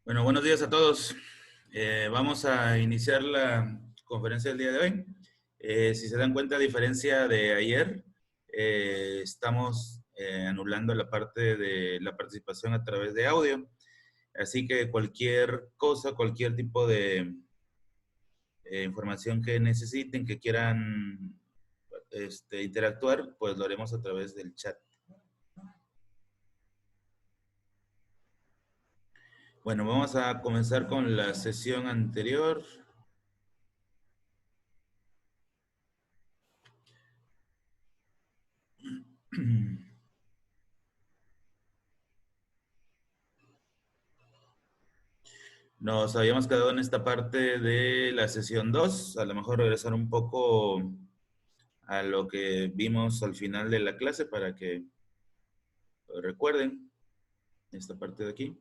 Bueno, buenos días a todos. Vamos a iniciar la conferencia del día de hoy. Si se dan cuenta, a diferencia de ayer, estamos anulando la parte de la participación a través de audio. Así que cualquier cosa, cualquier tipo de información que necesiten, que quieran interactuar, pues lo haremos a través del chat. Bueno, vamos a comenzar con la sesión anterior. Nos habíamos quedado en esta parte de la sesión 2. A lo mejor regresar un poco a lo que vimos al final de la clase para que recuerden esta parte de aquí.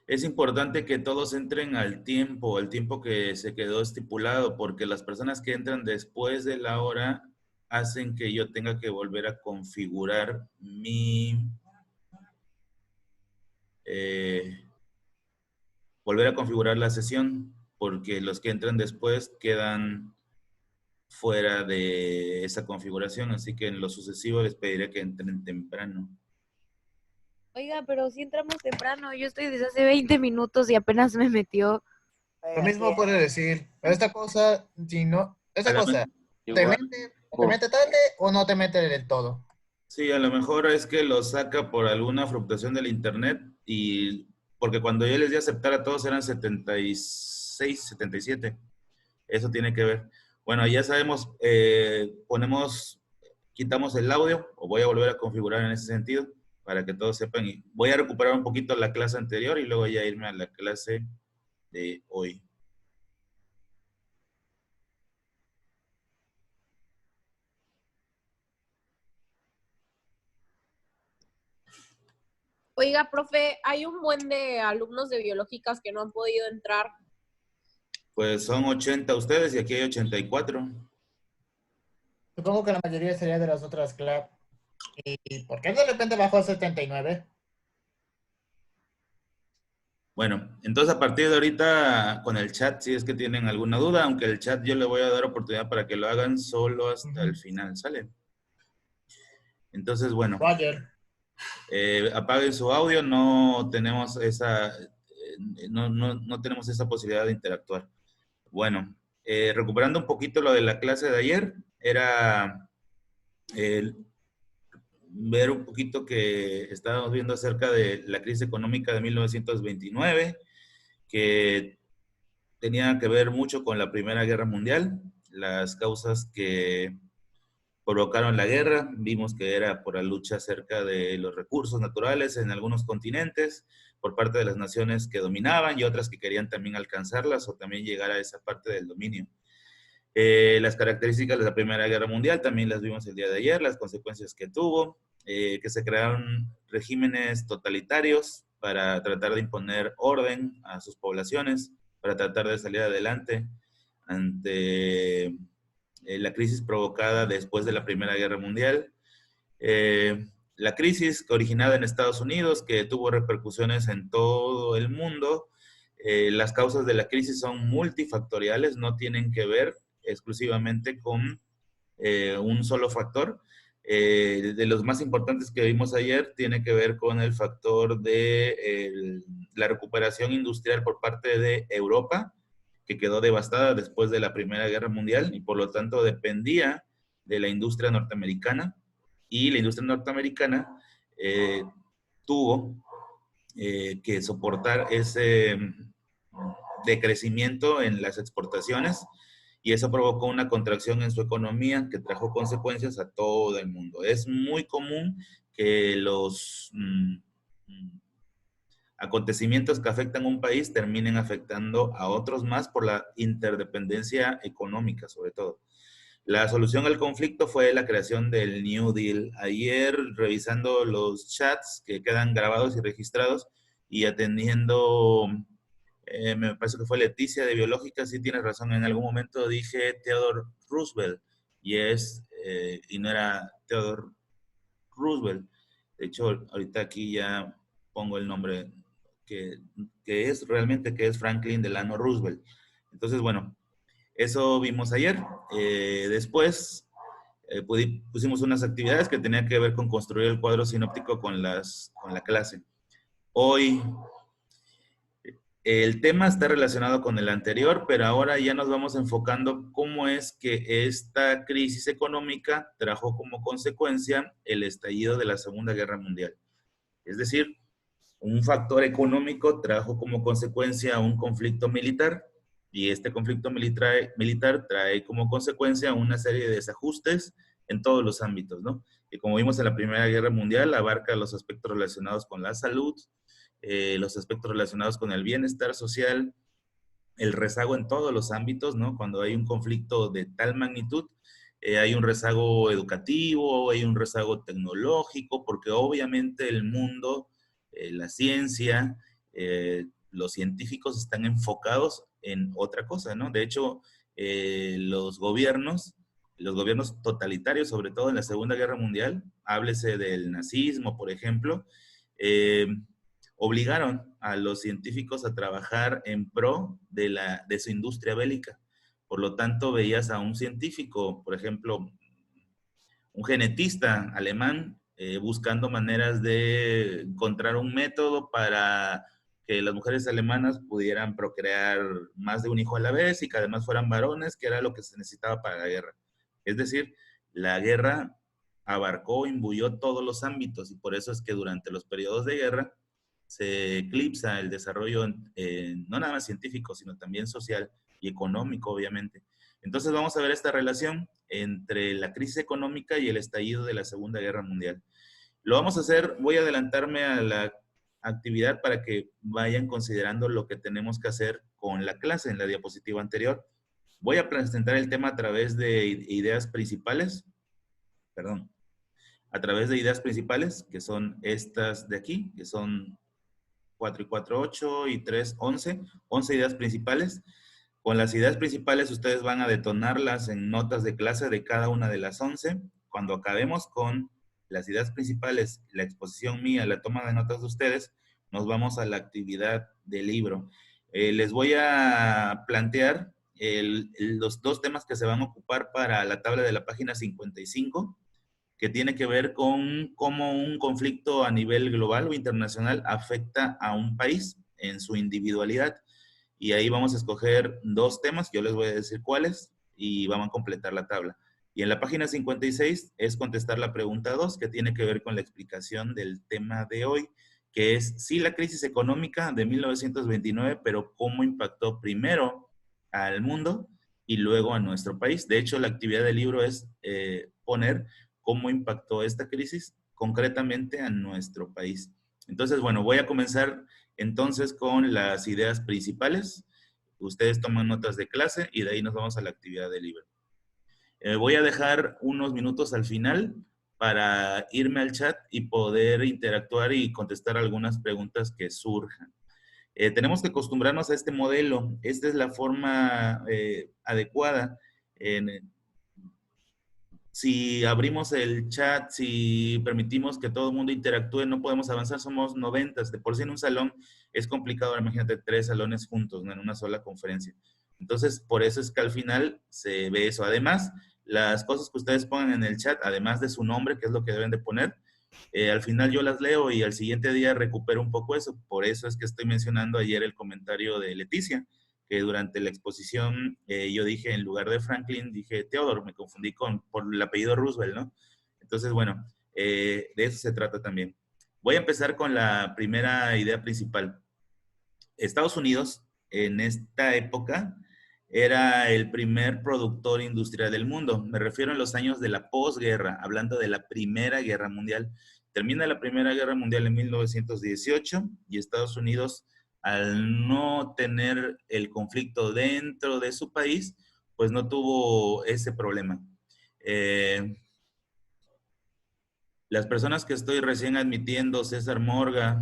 Es importante que todos entren al tiempo que se quedó estipulado, porque las personas que entran después de la hora hacen que yo tenga que volver a configurar volver a configurar la sesión, porque los que entran después quedan fuera de esa configuración, así que en lo sucesivo les pediré que entren temprano. Oiga, pero si entramos temprano, yo estoy desde hace 20 minutos y apenas me metió. Lo mismo puede decir, pero esta cosa, si no, esta cosa, Igual, te mete tarde o no te mete del todo. sí, a lo mejor es que lo saca por alguna fluctuación del internet y porque cuando yo les di a aceptar a todos eran 76, 77. Eso tiene que ver. Bueno, ya sabemos, quitamos el audio, o voy a volver a configurar en ese sentido, para que todos sepan. Y voy a recuperar un poquito la clase anterior y luego ya irme a la clase de hoy. Oiga, profe, hay un buen de alumnos de biológicas que no han podido entrar. Pues son 80 ustedes y aquí hay 84. Supongo que la mayoría sería de las otras clases. ¿Y por qué de repente bajó a 79? Bueno, entonces a partir de ahorita con el chat, si es que tienen alguna duda, aunque el chat yo le voy a dar oportunidad para que lo hagan solo hasta el final, ¿sale? Entonces, bueno. Roger. Apaguen su audio, no tenemos esa, no tenemos esa posibilidad de interactuar. Bueno, recuperando un poquito lo de la clase de ayer, era ver un poquito que estábamos viendo acerca de la crisis económica de 1929, que tenía que ver mucho con la Primera Guerra Mundial, las causas que provocaron la guerra. Vimos que era por la lucha acerca de los recursos naturales en algunos continentes por parte de las naciones que dominaban y otras que querían también alcanzarlas o también llegar a esa parte del dominio. Las características de la Primera Guerra Mundial también las vimos el día de ayer, las consecuencias que tuvo, que se crearon regímenes totalitarios para tratar de imponer orden a sus poblaciones, para tratar de salir adelante ante la crisis provocada después de la Primera Guerra Mundial, la crisis originada en Estados Unidos, que tuvo repercusiones en todo el mundo. Las causas de la crisis son multifactoriales, no tienen que ver exclusivamente con un solo factor. De los más importantes que vimos ayer tiene que ver con el factor de la recuperación industrial por parte de Europa, que quedó devastada después de la Primera Guerra Mundial y por lo tanto dependía de la industria norteamericana, y la industria norteamericana tuvo que soportar ese decrecimiento en las exportaciones y eso provocó una contracción en su economía que trajo consecuencias a todo el mundo. Es muy común que los acontecimientos que afectan a un país terminen afectando a otros más por la interdependencia económica, sobre todo. La solución al conflicto fue la creación del New Deal. Ayer, revisando los chats que quedan grabados y registrados y atendiendo, me parece que fue Leticia de Biológica, sí tienes razón, en algún momento dije Theodore Roosevelt, y no era Theodore Roosevelt. De hecho, ahorita aquí ya pongo el nombre que, que es realmente, que es Franklin Delano Roosevelt. Entonces, bueno, eso vimos ayer. Después pusimos unas actividades que tenían que ver con construir el cuadro sinóptico con la clase. Hoy el tema está relacionado con el anterior, pero ahora ya nos vamos enfocando cómo es que esta crisis económica trajo como consecuencia el estallido de la Segunda Guerra Mundial. Es decir, un factor económico trajo como consecuencia un conflicto militar, y este conflicto militar trae como consecuencia una serie de desajustes en todos los ámbitos, ¿no? Y como vimos en la Primera Guerra Mundial, abarca los aspectos relacionados con la salud, los aspectos relacionados con el bienestar social, el rezago en todos los ámbitos, ¿no? Cuando hay un conflicto de tal magnitud, hay un rezago educativo, hay un rezago tecnológico, porque obviamente el mundo, la ciencia, los científicos están enfocados en otra cosa, ¿no? De hecho, los gobiernos totalitarios, sobre todo en la Segunda Guerra Mundial, háblese del nazismo, por ejemplo, eh, obligaron a los científicos a trabajar en pro de su industria bélica. Por lo tanto, veías a un científico, por ejemplo, un genetista alemán, buscando maneras de encontrar un método para que las mujeres alemanas pudieran procrear más de un hijo a la vez y que además fueran varones, que era lo que se necesitaba para la guerra. Es decir, la guerra abarcó, imbuyó todos los ámbitos, y por eso es que durante los periodos de guerra se eclipsa el desarrollo, no nada más científico, sino también social y económico, obviamente. Entonces vamos a ver esta relación entre la crisis económica y el estallido de la Segunda Guerra Mundial. Lo vamos a hacer, voy a adelantarme a la actividad para que vayan considerando lo que tenemos que hacer con la clase en la diapositiva anterior. Voy a presentar el tema a través de ideas principales, perdón, a través de ideas principales, que son estas de aquí, que son 4 y 4, 8 y 3, 11. 11 ideas principales. Con las ideas principales ustedes van a detonarlas en notas de clase de cada una de las 11. Cuando acabemos con las ideas principales, la exposición mía, la toma de notas de ustedes, nos vamos a la actividad del libro. Les voy a plantear los dos temas que se van a ocupar para la tabla de la página 55, que tiene que ver con cómo un conflicto a nivel global o internacional afecta a un país en su individualidad. Y ahí vamos a escoger dos temas, yo les voy a decir cuáles, y vamos a completar la tabla. Y en la página 56 es contestar la pregunta 2, que tiene que ver con la explicación del tema de hoy, que es, sí, la crisis económica de 1929, pero cómo impactó primero al mundo y luego a nuestro país. De hecho, la actividad del libro es poner cómo impactó esta crisis concretamente a nuestro país. Entonces, bueno, voy a comenzar entonces con las ideas principales. Ustedes toman notas de clase y de ahí nos vamos a la actividad del libro. Voy a dejar unos minutos al final para irme al chat y poder interactuar y contestar algunas preguntas que surjan. Tenemos que acostumbrarnos a este modelo. Esta es la forma adecuada. Si abrimos el chat, si permitimos que todo el mundo interactúe, no podemos avanzar, somos 90. De por sí en un salón es complicado, imagínate 3 salones juntos, ¿no? En una sola conferencia. Entonces, por eso es que al final se ve eso. Además, las cosas que ustedes pongan en el chat, además de su nombre, que es lo que deben de poner, al final yo las leo y al siguiente día recupero un poco eso. Por eso es que estoy mencionando ayer el comentario de Leticia, que durante la exposición yo dije, en lugar de Franklin, dije Theodore, me confundí por el apellido Roosevelt, ¿no? Entonces, bueno, de eso se trata también. Voy a empezar con la primera idea principal. Estados Unidos, en esta época, era el primer productor industrial del mundo. Me refiero a los años de la posguerra, hablando de la Primera Guerra Mundial. Termina la Primera Guerra Mundial en 1918 y Estados Unidos, al no tener el conflicto dentro de su país, pues no tuvo ese problema. Las personas que estoy recién admitiendo, César Morga,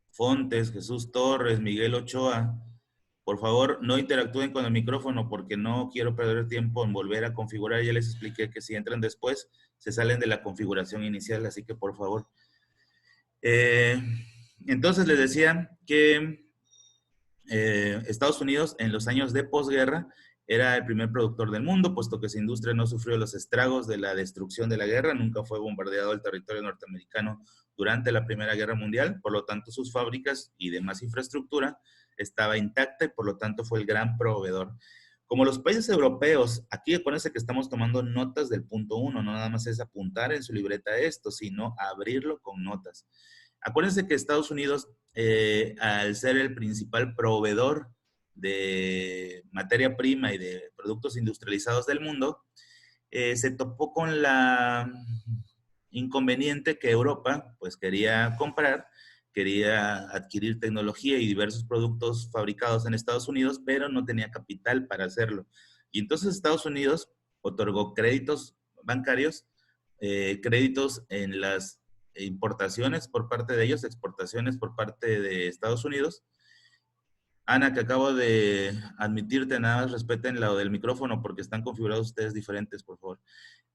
Fontes, Jesús Torres, Miguel Ochoa, Por favor, no interactúen con el micrófono porque no quiero perder tiempo en volver a configurar. Ya les expliqué que si entran después, se salen de la configuración inicial, así que por favor. Eh, entonces les decía que Estados Unidos en los años de posguerra era el primer productor del mundo, puesto que su industria no sufrió los estragos de la destrucción de la guerra, nunca fue bombardeado el territorio norteamericano durante la Primera Guerra Mundial, por lo tanto sus fábricas y demás infraestructura estaba intacta y por lo tanto fue el gran proveedor. Como los países europeos, aquí acuérdense que estamos tomando notas del punto 1, no nada más es apuntar en su libreta esto, sino abrirlo con notas. Acuérdense que Estados Unidos, al ser el principal proveedor de materia prima y de productos industrializados del mundo, se topó con la inconveniente que Europa pues quería comprar, quería adquirir tecnología y diversos productos fabricados en Estados Unidos, pero no tenía capital para hacerlo. Y entonces Estados Unidos otorgó créditos bancarios, créditos en las importaciones por parte de ellos, exportaciones por parte de Estados Unidos. Ana, que acabo de admitirte, nada más respeten lo del micrófono porque están configurados ustedes diferentes, por favor.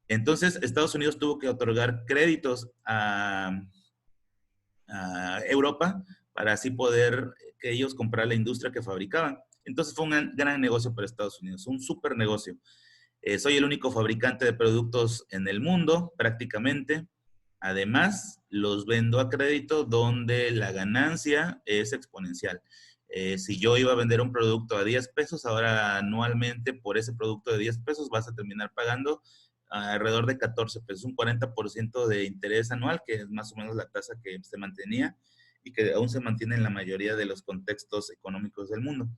Entonces, Estados Unidos tuvo que otorgar créditos a Europa para así poder que ellos comprar la industria que fabricaban. Entonces fue un gran negocio para Estados Unidos, un súper negocio. Soy el único fabricante de productos en el mundo, prácticamente. Además, los vendo a crédito donde la ganancia es exponencial. Si yo iba a vender un producto a 10 pesos, ahora anualmente por ese producto de 10 pesos vas a terminar pagando alrededor de 14 pesos, un 40% de interés anual, que es más o menos la tasa que se mantenía y que aún se mantiene en la mayoría de los contextos económicos del mundo.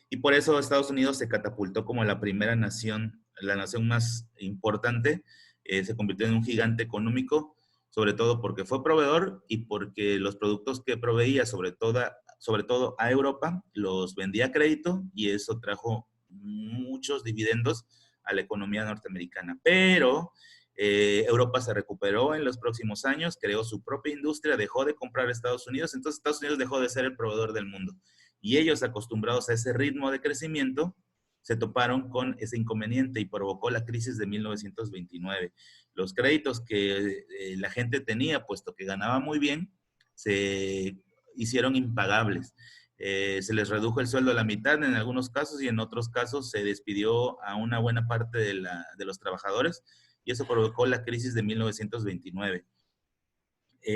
Y por eso Estados Unidos se catapultó como la primera nación, la nación más importante, se convirtió en un gigante económico, sobre todo porque fue proveedor y porque los productos que proveía, sobre todo a Europa, los vendía a crédito y eso trajo muchos dividendos a la economía norteamericana. Pero Europa se recuperó en los próximos años, creó su propia industria, dejó de comprar a Estados Unidos, entonces Estados Unidos dejó de ser el proveedor del mundo. Y ellos, acostumbrados a ese ritmo de crecimiento, se toparon con ese inconveniente y provocó la crisis de 1929. Los créditos que la gente tenía, puesto que ganaba muy bien, se hicieron impagables. Se les redujo el sueldo a la mitad en algunos casos y en otros casos se despidió a una buena parte de los trabajadores y eso provocó la crisis de 1929.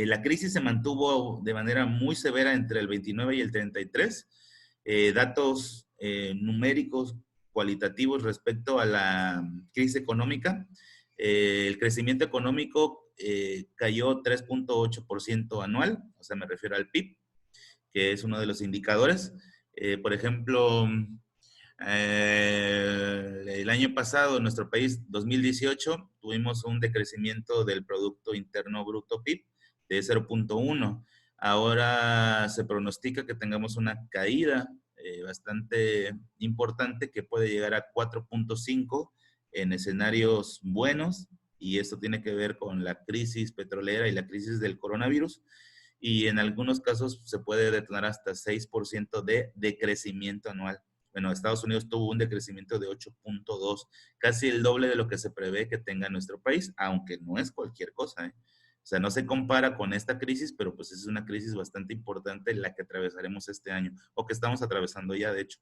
La crisis se mantuvo de manera muy severa entre el 29 y el 33. Datos numéricos cualitativos respecto a la crisis económica. El crecimiento económico cayó 3.8% anual, o sea, me refiero al PIB, que es uno de los indicadores. Por ejemplo, el año pasado, en nuestro país, 2018, tuvimos un decrecimiento del Producto Interno Bruto PIB de 0.1. Ahora se pronostica que tengamos una caída bastante importante que puede llegar a 4.5 en escenarios buenos, y esto tiene que ver con la crisis petrolera y la crisis del coronavirus, y en algunos casos se puede detonar hasta 6% de decrecimiento anual. Bueno, Estados Unidos tuvo un decrecimiento de 8.2, casi el doble de lo que se prevé que tenga nuestro país, aunque no es cualquier cosa, ¿eh? O sea, no se compara con esta crisis, pero pues es una crisis bastante importante la que atravesaremos este año, o que estamos atravesando ya, de hecho.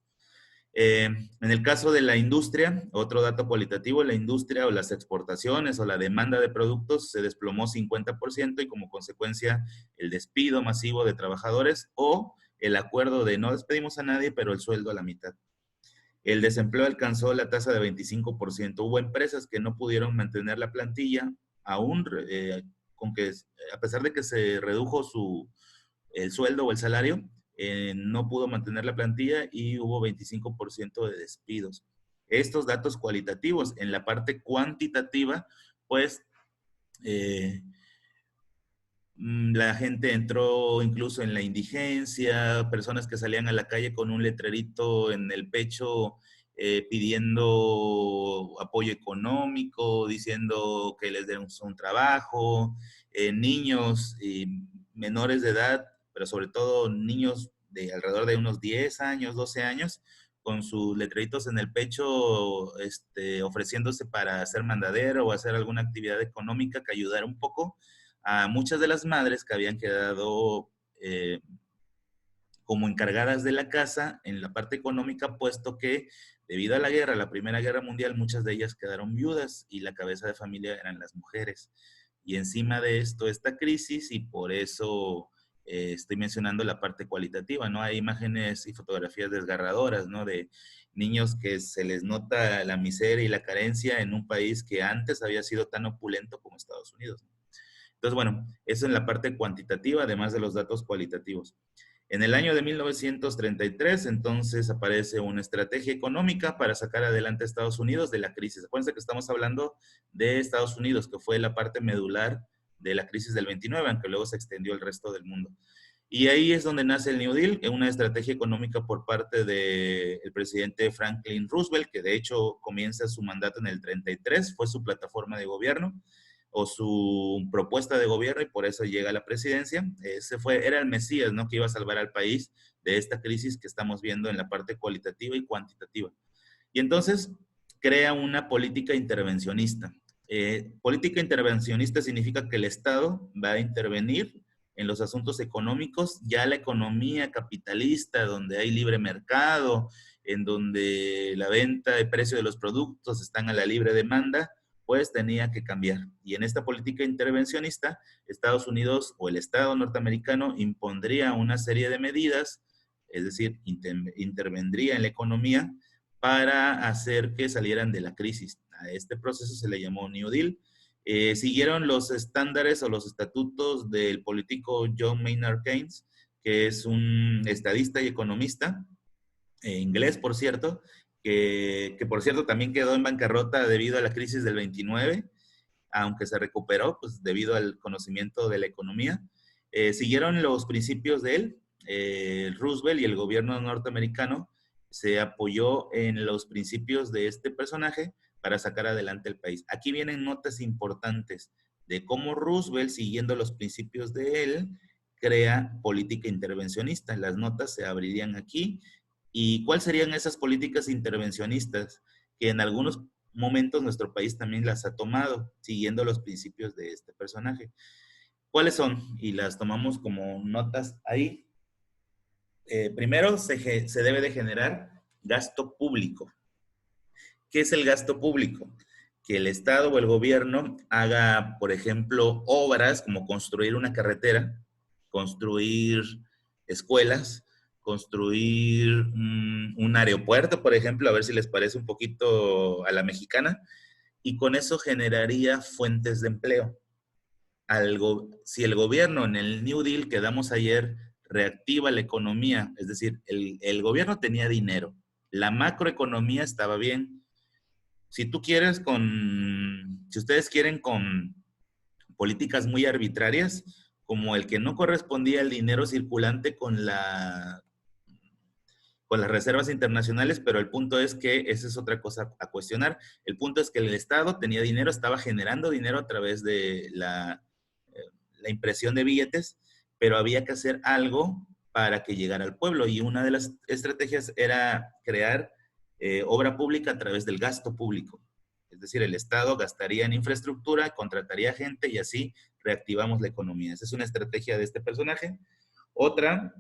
En el caso de la industria, otro dato cualitativo, la industria o las exportaciones o la demanda de productos se desplomó 50% y como consecuencia el despido masivo de trabajadores o el acuerdo de no despedimos a nadie, pero el sueldo a la mitad. El desempleo alcanzó la tasa de 25%. Hubo empresas que no pudieron mantener la plantilla, aún con que, a pesar de que se redujo el sueldo o el salario, no pudo mantener la plantilla y hubo 25% de despidos. Estos datos cualitativos, en la parte cuantitativa, pues la gente entró incluso en la indigencia, personas que salían a la calle con un letrerito en el pecho pidiendo apoyo económico, diciendo que les den un trabajo, niños y menores de edad, pero sobre todo niños de alrededor de unos 10 años, 12 años, con sus letreritos en el pecho, ofreciéndose para hacer mandadero o hacer alguna actividad económica que ayudara un poco a muchas de las madres que habían quedado como encargadas de la casa en la parte económica, puesto que debido a la guerra, la Primera Guerra Mundial, muchas de ellas quedaron viudas y la cabeza de familia eran las mujeres. Y encima de esto, esta crisis, y por eso estoy mencionando la parte cualitativa, ¿no? Hay imágenes y fotografías desgarradoras, ¿no? De niños que se les nota la miseria y la carencia en un país que antes había sido tan opulento como Estados Unidos, ¿no? Entonces, bueno, eso en la parte cuantitativa, además de los datos cualitativos. En el año de 1933, entonces, aparece una estrategia económica para sacar adelante a Estados Unidos de la crisis. Acuérdense que estamos hablando de Estados Unidos, que fue la parte medular de la crisis del 29, aunque luego se extendió al resto del mundo. Y ahí es donde nace el New Deal, una estrategia económica por parte del presidente Franklin Roosevelt, que de hecho comienza su mandato en el 33, fue su plataforma de gobierno o su propuesta de gobierno y por eso llega a la presidencia. Era el Mesías, ¿no? Que iba a salvar al país de esta crisis que estamos viendo en la parte cualitativa y cuantitativa. Y entonces crea una política intervencionista. Política intervencionista significa que el Estado va a intervenir en los asuntos económicos, ya la economía capitalista, donde hay libre mercado, en donde la venta de precio de los productos están a la libre demanda, pues tenía que cambiar. Y en esta política intervencionista, Estados Unidos o el Estado norteamericano impondría una serie de medidas, es decir, intervendría en la economía para hacer que salieran de la crisis. A este proceso se le llamó New Deal. Siguieron los estándares o los estatutos del político John Maynard Keynes, que es un estadista y economista, inglés, por cierto, que por cierto también quedó en bancarrota debido a la crisis del 29, aunque se recuperó pues, debido al conocimiento de la economía. Siguieron los principios de él. Roosevelt y el gobierno norteamericano se apoyó en los principios de este personaje para sacar adelante el país. Aquí vienen notas importantes de cómo Roosevelt, siguiendo los principios de él, crea política intervencionista. Las notas se abrirían aquí. ¿Y cuáles serían esas políticas intervencionistas que en algunos momentos nuestro país también las ha tomado, siguiendo los principios de este personaje? ¿Cuáles son? Y las tomamos como notas ahí. Primero, se debe de generar gasto público. ¿Qué es el gasto público? Que el Estado o el gobierno haga, por ejemplo, obras como construir una carretera, construir escuelas, construir un aeropuerto, por ejemplo, a ver si les parece un poquito a la mexicana, y con eso generaría fuentes de empleo. Si el gobierno en el New Deal que damos ayer reactiva la economía, es decir, el gobierno tenía dinero, la macroeconomía estaba bien. Si ustedes quieren con políticas muy arbitrarias, como el que no correspondía el dinero circulante con las reservas internacionales, pero el punto es que esa es otra cosa a cuestionar. El punto es que el Estado tenía dinero, estaba generando dinero a través de la impresión de billetes, pero había que hacer algo para que llegara al pueblo y una de las estrategias era crear obra pública a través del gasto público. Es decir, el Estado gastaría en infraestructura, contrataría gente y así reactivamos la economía. Esa es una estrategia de este personaje. Otra,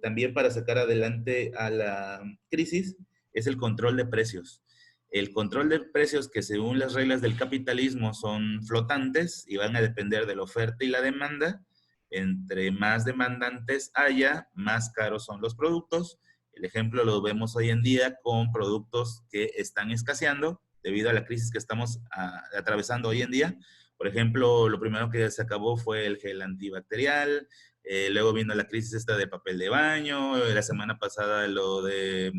también para sacar adelante a la crisis, es el control de precios. El control de precios que según las reglas del capitalismo son flotantes y van a depender de la oferta y la demanda. Entre más demandantes haya, más caros son los productos. El ejemplo lo vemos hoy en día con productos que están escaseando debido a la crisis que estamos atravesando hoy en día. Por ejemplo, lo primero que se acabó fue el gel antibacterial, luego vino la crisis esta de papel de baño, la semana pasada lo de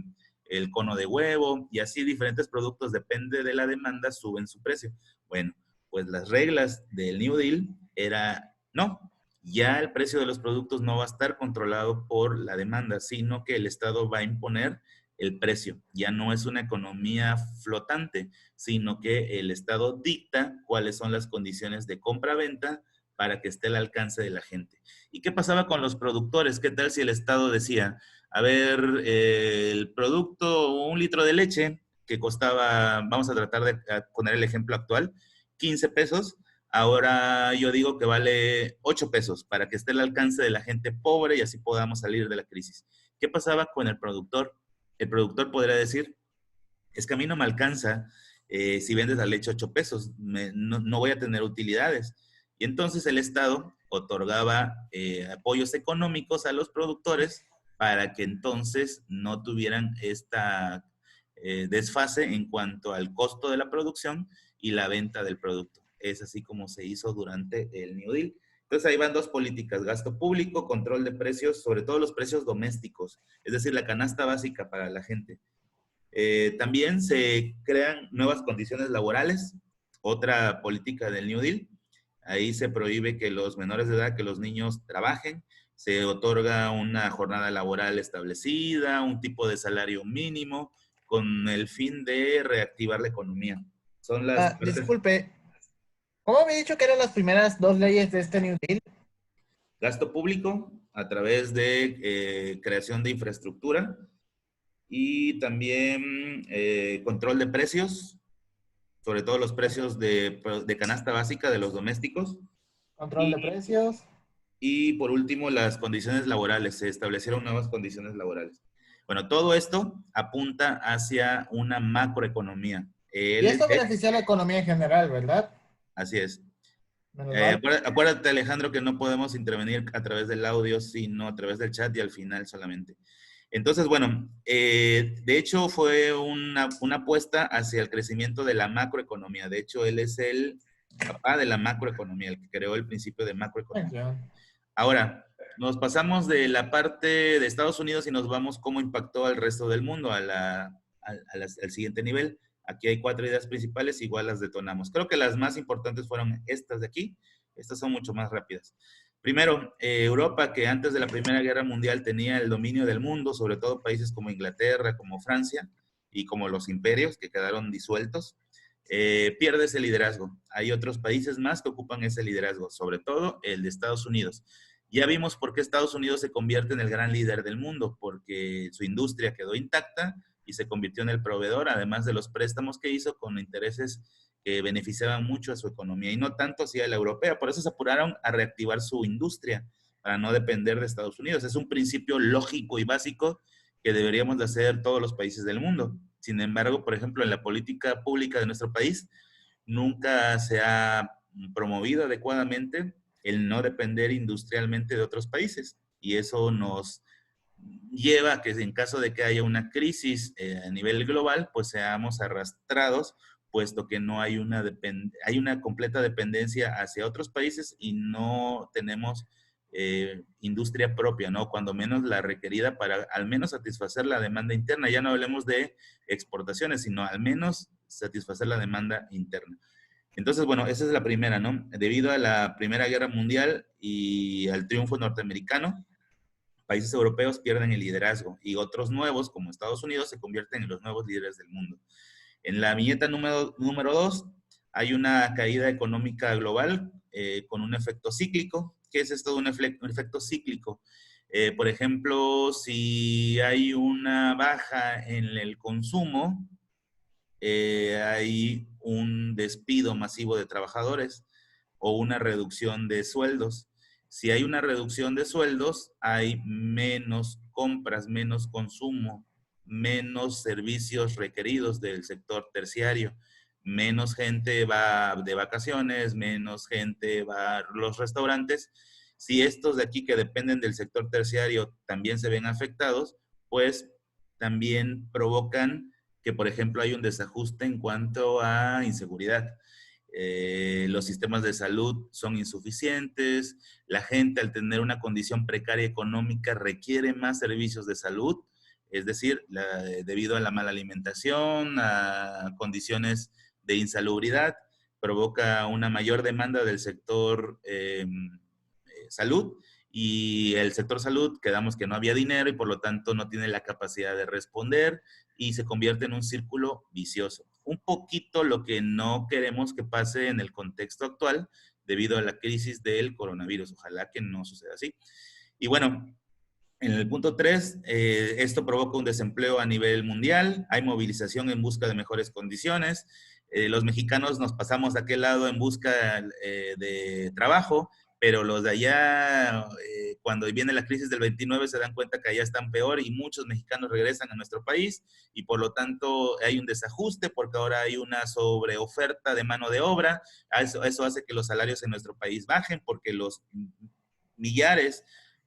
el cono de huevo, y así diferentes productos, depende de la demanda, suben su precio. Bueno, pues las reglas del New Deal era, no, ya el precio de los productos no va a estar controlado por la demanda, sino que el Estado va a imponer el precio. Ya no es una economía flotante, sino que el Estado dicta cuáles son las condiciones de compra-venta para que esté al alcance de la gente. ¿Y qué pasaba con los productores? ¿Qué tal si el Estado decía, a ver, el producto, un litro de leche que costaba, vamos a tratar de poner el ejemplo actual, 15 pesos, ahora yo digo que vale 8 pesos para que esté al alcance de la gente pobre y así podamos salir de la crisis? ¿Qué pasaba con el productor? El productor podría decir, es que a mí no me alcanza si vendes la leche 8 pesos, no voy a tener utilidades. Y entonces el Estado otorgaba apoyos económicos a los productores para que entonces no tuvieran esta desfase en cuanto al costo de la producción y la venta del producto. Es así como se hizo durante el New Deal. Entonces ahí van dos políticas, gasto público, control de precios, sobre todo los precios domésticos, es decir, la canasta básica para la gente. También se crean nuevas condiciones laborales, otra política del New Deal. Ahí se prohíbe que los menores de edad, que los niños trabajen, se otorga una jornada laboral establecida, un tipo de salario mínimo, con el fin de reactivar la economía. Son las partes... Disculpe, ¿cómo me he dicho que eran las primeras dos leyes de este New Deal? Gasto público a través de creación de infraestructura y también control de precios, sobre todo los precios de canasta básica de los domésticos. Control de precios. Y por último, las condiciones laborales. Se establecieron nuevas condiciones laborales. Bueno, todo esto apunta hacia una macroeconomía. Y esto beneficia a la economía en general, ¿verdad? Así es. Acuérdate, Alejandro, que no podemos intervenir a través del audio, sino a través del chat y al final solamente. Entonces, bueno, de hecho fue una apuesta hacia el crecimiento de la macroeconomía. De hecho, él es el papá de la macroeconomía, el que creó el principio de macroeconomía. Ahora, nos pasamos de la parte de Estados Unidos y nos vamos cómo impactó al resto del mundo, al siguiente nivel. Aquí hay 4 ideas principales, igual las detonamos. Creo que las más importantes fueron estas de aquí. Estas son mucho más rápidas. Primero, Europa, que antes de la Primera Guerra Mundial tenía el dominio del mundo, sobre todo países como Inglaterra, como Francia y como los imperios que quedaron disueltos, pierde ese liderazgo. Hay otros países más que ocupan ese liderazgo, sobre todo el de Estados Unidos. Ya vimos por qué Estados Unidos se convierte en el gran líder del mundo, porque su industria quedó intacta y se convirtió en el proveedor, además de los préstamos que hizo con intereses que beneficiaban mucho a su economía y no tanto hacia la europea. Por eso se apuraron a reactivar su industria para no depender de Estados Unidos. Es un principio lógico y básico que deberíamos de hacer todos los países del mundo. Sin embargo, por ejemplo, en la política pública de nuestro país, nunca se ha promovido adecuadamente el no depender industrialmente de otros países. Y eso nos lleva a que en caso de que haya una crisis a nivel global, pues seamos arrastrados, puesto que no hay hay una completa dependencia hacia otros países y no tenemos industria propia, ¿no? Cuando menos la requerida para al menos satisfacer la demanda interna. Ya no hablemos de exportaciones, sino al menos satisfacer la demanda interna. Entonces, bueno, esa es la primera, ¿no? Debido a la Primera Guerra Mundial y al triunfo norteamericano, países europeos pierden el liderazgo y otros nuevos, como Estados Unidos, se convierten en los nuevos líderes del mundo. En la viñeta número 2 hay una caída económica global con un efecto cíclico. ¿Qué es esto de un efecto cíclico? Por ejemplo, si hay una baja en el consumo, hay un despido masivo de trabajadores o una reducción de sueldos. Si hay una reducción de sueldos, hay menos compras, menos consumo, menos servicios requeridos del sector terciario, menos gente va de vacaciones, menos gente va a los restaurantes. Si estos de aquí que dependen del sector terciario también se ven afectados, pues también provocan que, por ejemplo, hay un desajuste en cuanto a inseguridad. Los sistemas de salud son insuficientes, la gente al tener una condición precaria económica requiere más servicios de salud, es decir, debido a la mala alimentación, a condiciones de insalubridad, provoca una mayor demanda del sector salud, y el sector salud quedamos que no había dinero y por lo tanto no tiene la capacidad de responder y se convierte en un círculo vicioso. Un poquito lo que no queremos que pase en el contexto actual, debido a la crisis del coronavirus. Ojalá que no suceda así. Y bueno, en el punto 3, esto provoca un desempleo a nivel mundial, hay movilización en busca de mejores condiciones, los mexicanos nos pasamos de aquel lado en busca de trabajo, pero los de allá, cuando viene la crisis del 29, se dan cuenta que allá están peor y muchos mexicanos regresan a nuestro país y por lo tanto hay un desajuste porque ahora hay una sobreoferta de mano de obra, eso hace que los salarios en nuestro país bajen porque los millares,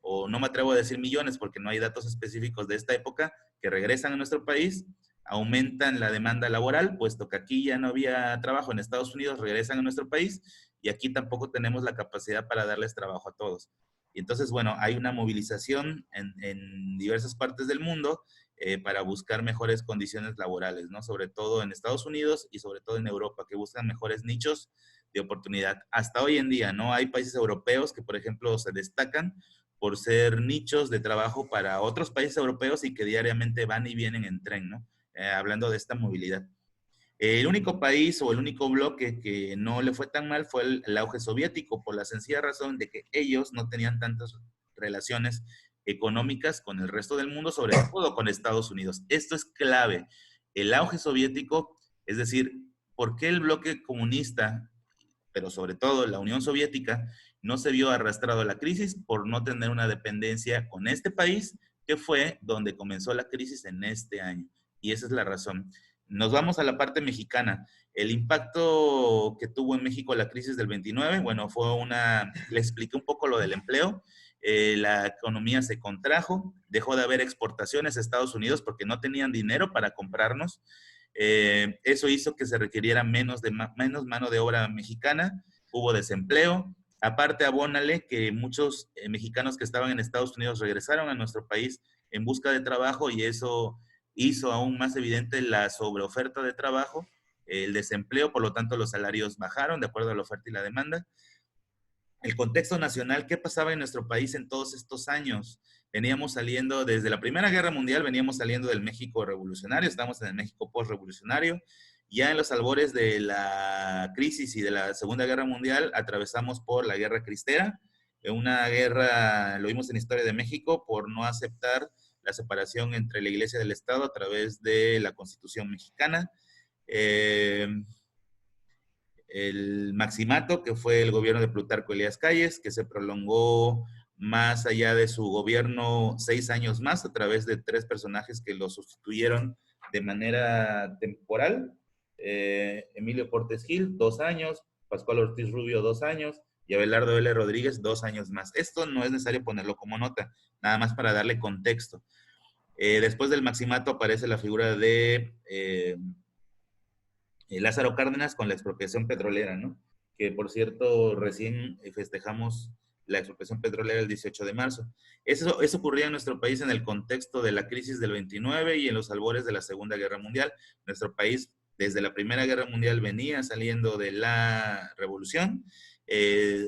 o no me atrevo a decir millones porque no hay datos específicos de esta época, que regresan a nuestro país, aumentan la demanda laboral, puesto que aquí ya no había trabajo en Estados Unidos, regresan a nuestro país y aquí tampoco tenemos la capacidad para darles trabajo a todos. Y entonces, bueno, hay una movilización en diversas partes del mundo para buscar mejores condiciones laborales, ¿no? Sobre todo en Estados Unidos y sobre todo en Europa, que buscan mejores nichos de oportunidad. Hasta hoy en día, ¿no? Hay países europeos que, por ejemplo, se destacan por ser nichos de trabajo para otros países europeos y que diariamente van y vienen en tren, ¿no? Hablando de esta movilidad. El único país o el único bloque que no le fue tan mal fue el auge soviético, por la sencilla razón de que ellos no tenían tantas relaciones económicas con el resto del mundo, sobre todo con Estados Unidos. Esto es clave. El auge soviético, es decir, ¿por qué el bloque comunista, pero sobre todo la Unión Soviética, no se vio arrastrado a la crisis? Por no tener una dependencia con este país, que fue donde comenzó la crisis en este año. Y esa es la razón. Nos vamos a la parte mexicana. El impacto que tuvo en México la crisis del 29, bueno, le expliqué un poco lo del empleo. La economía se contrajo, dejó de haber exportaciones a Estados Unidos porque no tenían dinero para comprarnos. Eso hizo que se requiriera menos mano de obra mexicana, hubo desempleo. Aparte, abónale que muchos mexicanos que estaban en Estados Unidos regresaron a nuestro país en busca de trabajo y eso hizo aún más evidente la sobreoferta de trabajo, el desempleo, por lo tanto los salarios bajaron de acuerdo a la oferta y la demanda. El contexto nacional, ¿qué pasaba en nuestro país en todos estos años? Veníamos saliendo, desde la Primera Guerra Mundial, veníamos saliendo del México revolucionario, estamos en el México postrevolucionario. Ya en los albores de la crisis y de la Segunda Guerra Mundial, atravesamos por la Guerra Cristera, una guerra, lo vimos en Historia de México, por no aceptar la separación entre la Iglesia y el Estado a través de la Constitución mexicana. El Maximato, que fue el gobierno de Plutarco Elías Calles, que se prolongó más allá de su gobierno 6 años más a través de 3 personajes que lo sustituyeron de manera temporal. Emilio Portes Gil, 2 años, Pascual Ortiz Rubio, 2 años, y Abelardo L. Rodríguez, 2 años más. Esto no es necesario ponerlo como nota, nada más para darle contexto. Después del Maximato aparece la figura de Lázaro Cárdenas con la expropiación petrolera, ¿no? Que por cierto, recién festejamos la expropiación petrolera el 18 de marzo. Eso ocurría en nuestro país en el contexto de la crisis del 29 y en los albores de la Segunda Guerra Mundial. Nuestro país, desde la Primera Guerra Mundial, venía saliendo de la revolución.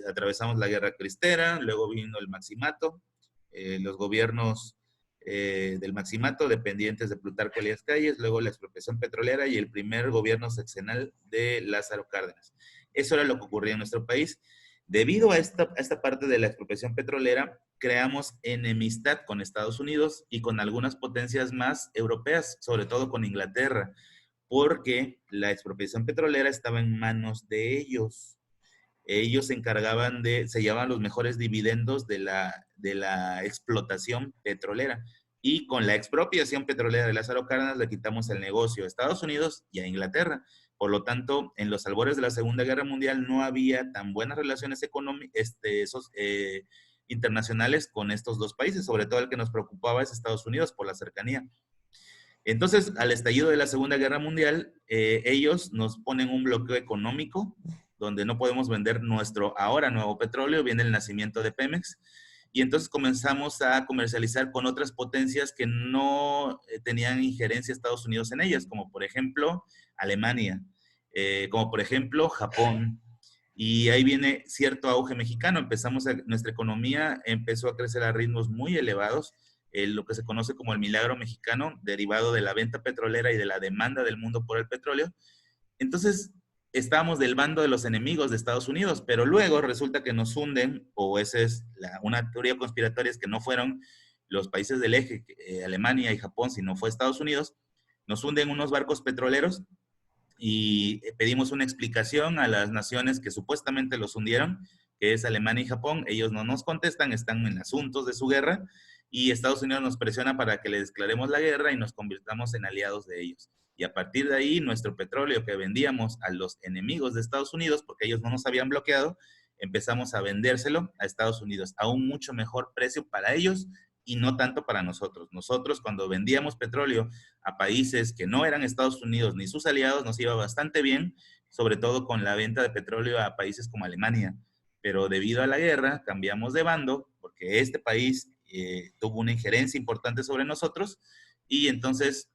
Atravesamos la Guerra Cristera, luego vino el Maximato, los gobiernos del Maximato, dependientes de Plutarco Elías Calles, luego la expropiación petrolera y el primer gobierno sexenal de Lázaro Cárdenas. Eso era lo que ocurría en nuestro país. Debido a esta parte de la expropiación petrolera, creamos enemistad con Estados Unidos y con algunas potencias más europeas, sobre todo con Inglaterra, porque la expropiación petrolera estaba en manos de ellos. Ellos se encargaban se llevaban los mejores dividendos de la explotación petrolera. Y con la expropiación petrolera de Lázaro Cárdenas le quitamos el negocio a Estados Unidos y a Inglaterra. Por lo tanto, en los albores de la Segunda Guerra Mundial no había tan buenas relaciones internacionales con estos dos países, sobre todo el que nos preocupaba es Estados Unidos por la cercanía. Entonces, al estallido de la Segunda Guerra Mundial, ellos nos ponen un bloqueo económico donde no podemos vender nuestro ahora nuevo petróleo, viene el nacimiento de Pemex, y entonces comenzamos a comercializar con otras potencias que no tenían injerencia Estados Unidos en ellas, como por ejemplo Alemania, como por ejemplo Japón, y ahí viene cierto auge mexicano, nuestra economía empezó a crecer a ritmos muy elevados, lo que se conoce como el milagro mexicano, derivado de la venta petrolera y de la demanda del mundo por el petróleo. Entonces, estábamos del bando de los enemigos de Estados Unidos, pero luego resulta que nos hunden, o esa es una teoría conspiratoria, es que no fueron los países del eje, Alemania y Japón, sino fue Estados Unidos, nos hunden unos barcos petroleros y pedimos una explicación a las naciones que supuestamente los hundieron, que es Alemania y Japón. Ellos no nos contestan, están en asuntos de su guerra, y Estados Unidos nos presiona para que le declaremos la guerra y nos convirtamos en aliados de ellos. Y a partir de ahí, nuestro petróleo que vendíamos a los enemigos de Estados Unidos, porque ellos no nos habían bloqueado, empezamos a vendérselo a Estados Unidos a un mucho mejor precio para ellos y no tanto para nosotros. Nosotros, cuando vendíamos petróleo a países que no eran Estados Unidos ni sus aliados, nos iba bastante bien, sobre todo con la venta de petróleo a países como Alemania. Pero debido a la guerra, cambiamos de bando, porque este país tuvo una injerencia importante sobre nosotros, y entonces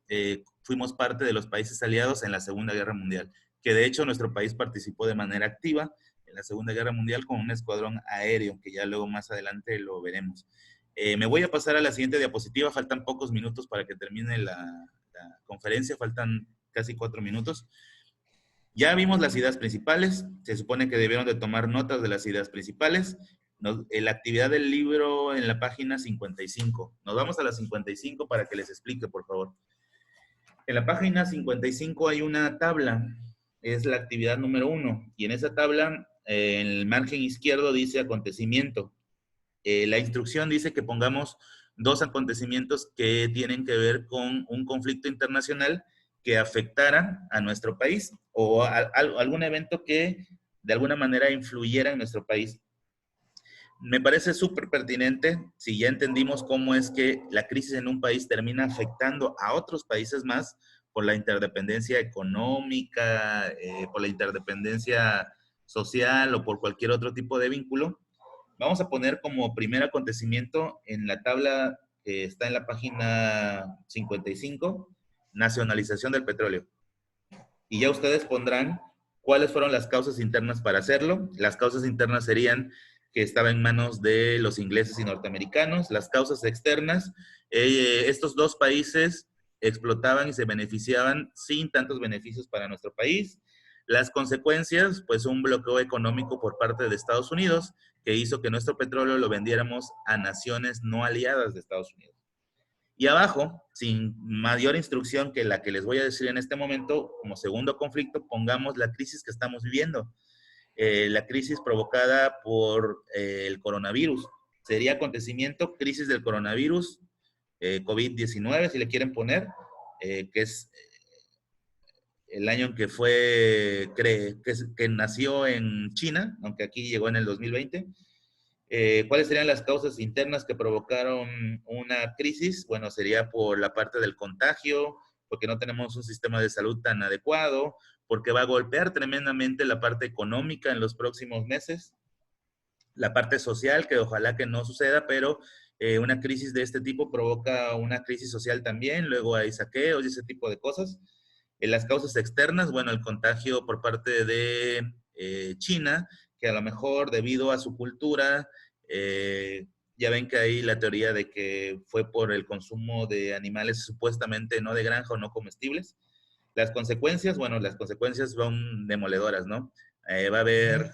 fuimos parte de los países aliados en la Segunda Guerra Mundial, que de hecho nuestro país participó de manera activa en la Segunda Guerra Mundial con un escuadrón aéreo, que ya luego más adelante lo veremos. Me voy a pasar a la siguiente diapositiva, faltan pocos minutos para que termine la conferencia, faltan casi 4 minutos. Ya vimos las ideas principales, se supone que debieron de tomar notas de las ideas principales. La actividad del libro en la página 55. Nos vamos a la 55 para que les explique, por favor. En la página 55 hay una tabla, es la actividad número 1, y en esa tabla, en el margen izquierdo dice acontecimiento. La instrucción dice que pongamos 2 acontecimientos que tienen que ver con un conflicto internacional que afectara a nuestro país o algún evento que de alguna manera influyera en nuestro país. Me parece súper pertinente si ya entendimos cómo es que la crisis en un país termina afectando a otros países más por la interdependencia económica, por la interdependencia social o por cualquier otro tipo de vínculo. Vamos a poner como primer acontecimiento en la tabla que está en la página 55, nacionalización del petróleo. Y ya ustedes pondrán cuáles fueron las causas internas para hacerlo. Las causas internas serían que estaba en manos de los ingleses y norteamericanos. Las causas externas, estos 2 países explotaban y se beneficiaban sin tantos beneficios para nuestro país. Las consecuencias, pues un bloqueo económico por parte de Estados Unidos que hizo que nuestro petróleo lo vendiéramos a naciones no aliadas de Estados Unidos. Y abajo, sin mayor instrucción que la que les voy a decir en este momento, como segundo conflicto, pongamos la crisis que estamos viviendo. La crisis provocada por el coronavirus. Sería acontecimiento, crisis del coronavirus, COVID-19, si le quieren poner, que es el año en que fue, que nació en China, aunque aquí llegó en el 2020. ¿Cuáles serían las causas internas que provocaron una crisis? Bueno, sería por la parte del contagio, porque no tenemos un sistema de salud tan adecuado, porque va a golpear tremendamente la parte económica en los próximos meses, la parte social, que ojalá que no suceda, pero una crisis de este tipo provoca una crisis social también, luego hay saqueos y ese tipo de cosas. Las causas externas, bueno, el contagio por parte de China, que a lo mejor debido a su cultura, ya ven que hay la teoría de que fue por el consumo de animales supuestamente no de granja o no comestibles. Las consecuencias, bueno, las consecuencias son demoledoras, ¿no? Va a haber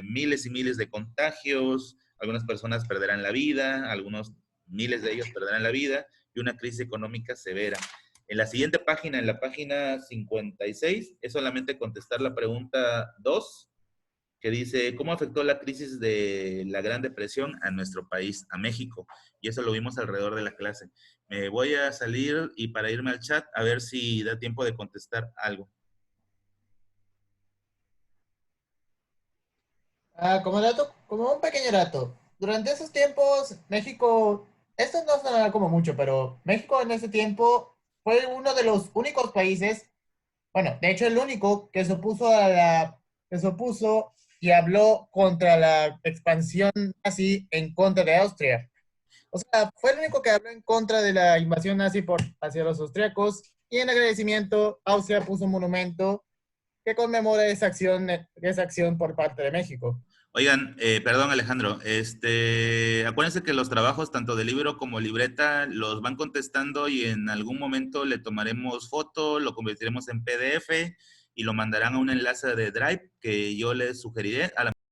miles y miles de contagios, algunas personas perderán la vida, algunos miles de ellos perderán la vida y una crisis económica severa. En la siguiente página, en la página 56, es solamente contestar la pregunta 2, que dice, ¿cómo afectó la crisis de la Gran Depresión a nuestro país, a México? Y eso lo vimos alrededor de la clase. Me voy a salir y para irme al chat a ver si da tiempo de contestar algo. Como dato, como un pequeño dato, durante esos tiempos, México, esto no sonará como mucho, pero México en ese tiempo fue uno de los únicos países, bueno, de hecho el único que se opuso y habló contra la expansión nazi en contra de Austria. O sea, fue el único que habló en contra de la invasión nazi hacia los austriacos y en agradecimiento Austria puso un monumento que conmemora esa acción por parte de México. Oigan, perdón Alejandro, acuérdense que los trabajos tanto de libro como libreta los van contestando y en algún momento le tomaremos foto, lo convertiremos en PDF y lo mandarán a un enlace de Drive que yo les sugeriré. A la